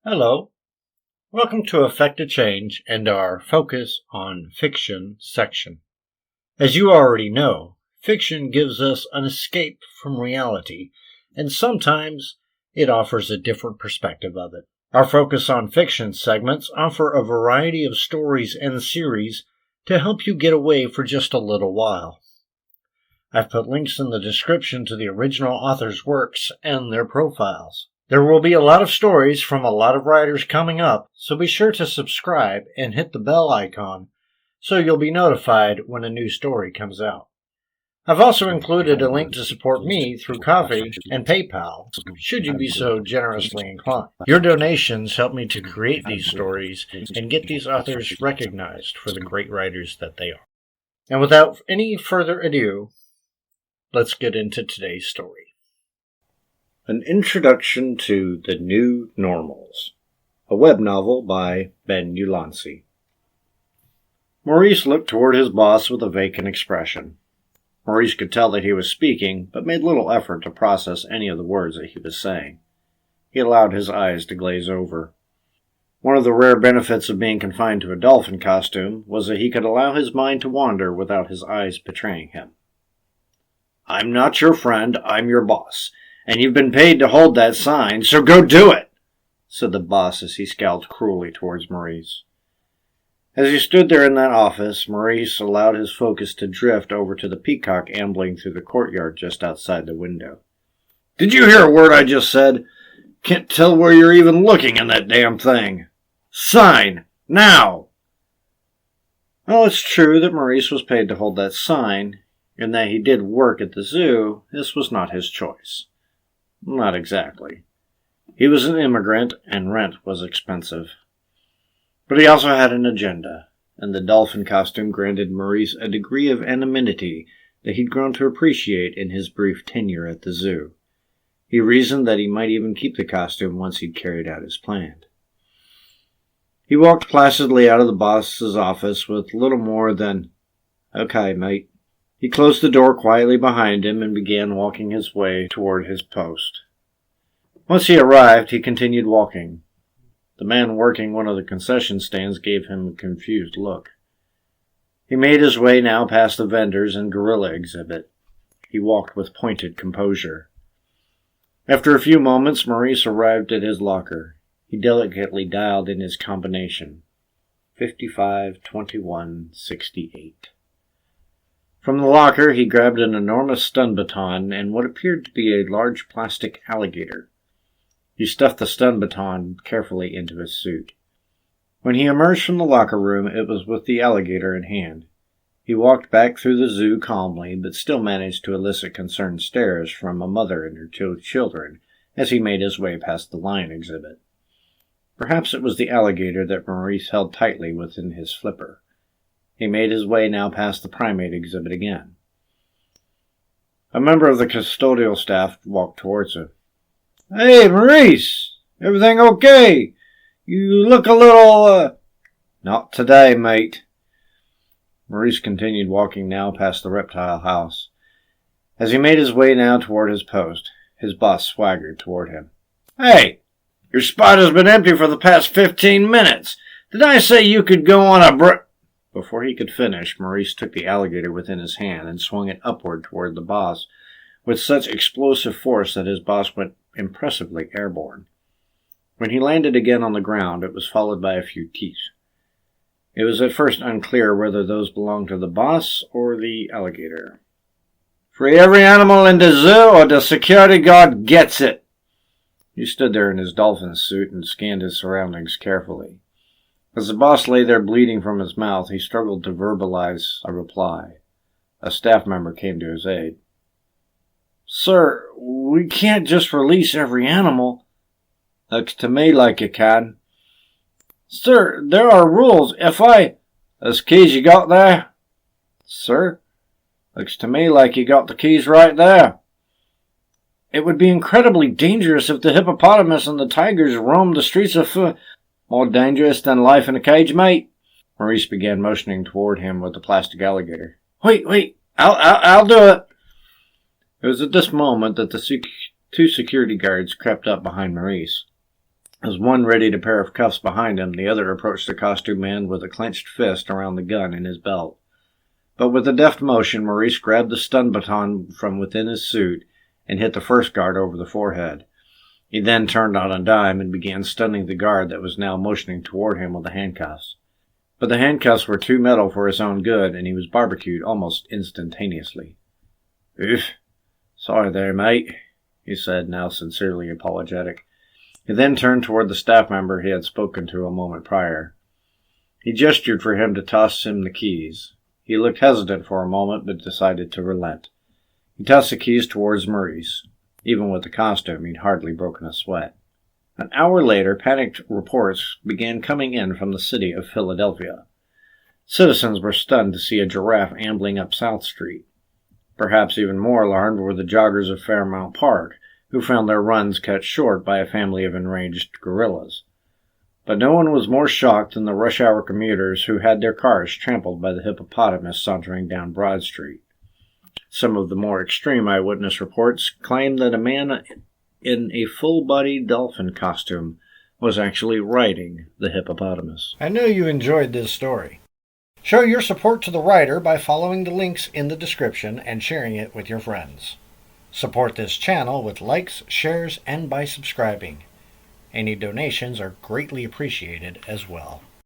Hello, welcome to Effective Change and our Focus on Fiction section. As you already know, fiction gives us an escape from reality, and sometimes it offers a different perspective of it. Our Focus on Fiction segments offer a variety of stories and series to help you get away for just a little while. I've put links in the description to the original authors' works and their profiles. There will be a lot of stories from a lot of writers coming up, so be sure to subscribe and hit the bell icon so you'll be notified when a new story comes out. I've also included a link to support me through Ko-fi and PayPal, should you be so generously inclined. Your donations help me to create these stories and get these authors recognized for the great writers that they are. And without any further ado, let's get into today's story. An Introduction to the New Normals, a web novel by Ben Ulansey. Maurice looked toward his boss with a vacant expression. Maurice could tell that he was speaking, but made little effort to process any of the words that he was saying. He allowed his eyes to glaze over. One of the rare benefits of being confined to a dolphin costume was that he could allow his mind to wander without his eyes betraying him. "I'm not your friend, I'm your boss. And you've been paid to hold that sign, so go do it," said the boss as he scowled cruelly towards Maurice. As he stood there in that office, Maurice allowed his focus to drift over to the peacock ambling through the courtyard just outside the window. "Did you hear a word I just said? Can't tell where you're even looking in that damn thing. Sign! Now!" Well, it's true that Maurice was paid to hold that sign, and that he did work at the zoo. This was not his choice. Not exactly. He was an immigrant, and rent was expensive. But he also had an agenda, and the dolphin costume granted Maurice a degree of anonymity that he'd grown to appreciate in his brief tenure at the zoo. He reasoned that he might even keep the costume once he'd carried out his plan. He walked placidly out of the boss's office with little more than, "Okay, mate." He closed the door quietly behind him and began walking his way toward his post. Once he arrived, he continued walking. The man working one of the concession stands gave him a confused look. He made his way now past the vendors and gorilla exhibit. He walked with pointed composure. After a few moments, Maurice arrived at his locker. He delicately dialed in his combination, 552168. From the locker, he grabbed an enormous stun baton and what appeared to be a large plastic alligator. He stuffed the stun baton carefully into his suit. When he emerged from the locker room, it was with the alligator in hand. He walked back through the zoo calmly, but still managed to elicit concerned stares from a mother and her two children as he made his way past the lion exhibit. Perhaps it was the alligator that Maurice held tightly within his flipper. He made his way now past the primate exhibit again. A member of the custodial staff walked towards him. "Hey, Maurice! Everything okay? You look a little, "Not today, mate." Maurice continued walking now past the reptile house. As he made his way now toward his post, his boss swaggered toward him. "Hey! Your spot has been empty for the past 15 minutes. Did I say you could go on a Before he could finish, Maurice took the alligator within his hand and swung it upward toward the boss with such explosive force that his boss went impressively airborne. When he landed again on the ground, it was followed by a few teeth. It was at first unclear whether those belonged to the boss or the alligator. "Free every animal in the zoo or the security guard gets it." He stood there in his dolphin suit and scanned his surroundings carefully. As the boss lay there bleeding from his mouth, he struggled to verbalize a reply. A staff member came to his aid. "Sir, we can't just release every animal." "Looks to me like you can." "Sir, there are rules. Those keys you got there?" "Sir, looks to me like you got the keys right there." "It would be incredibly dangerous if the hippopotamus and the tigers roamed the streets of More dangerous than life in a cage, mate." Maurice began motioning toward him with the plastic alligator. Wait, I'll do it." It was at this moment that the two security guards crept up behind Maurice. As one readied a pair of cuffs behind him, the other approached the costume man with a clenched fist around the gun in his belt. But with a deft motion, Maurice grabbed the stun baton from within his suit and hit the first guard over the forehead. He then turned on a dime and began stunning the guard that was now motioning toward him with the handcuffs. But the handcuffs were too metal for his own good, and he was barbecued almost instantaneously. "Oof. Sorry there, mate," he said, now sincerely apologetic. He then turned toward the staff member he had spoken to a moment prior. He gestured for him to toss him the keys. He looked hesitant for a moment, but decided to relent. He tossed the keys towards Maurice. Even with the costume, he'd hardly broken a sweat. An hour later, panicked reports began coming in from the city of Philadelphia. Citizens were stunned to see a giraffe ambling up South Street. Perhaps even more alarmed were the joggers of Fairmount Park, who found their runs cut short by a family of enraged gorillas. But no one was more shocked than the rush-hour commuters who had their cars trampled by the hippopotamus sauntering down Broad Street. Some of the more extreme eyewitness reports claimed that a man in a full-bodied dolphin costume was actually riding the hippopotamus. I know you enjoyed this story. Show your support to the writer by following the links in the description and sharing it with your friends. Support this channel with likes, shares, and by subscribing. Any donations are greatly appreciated as well.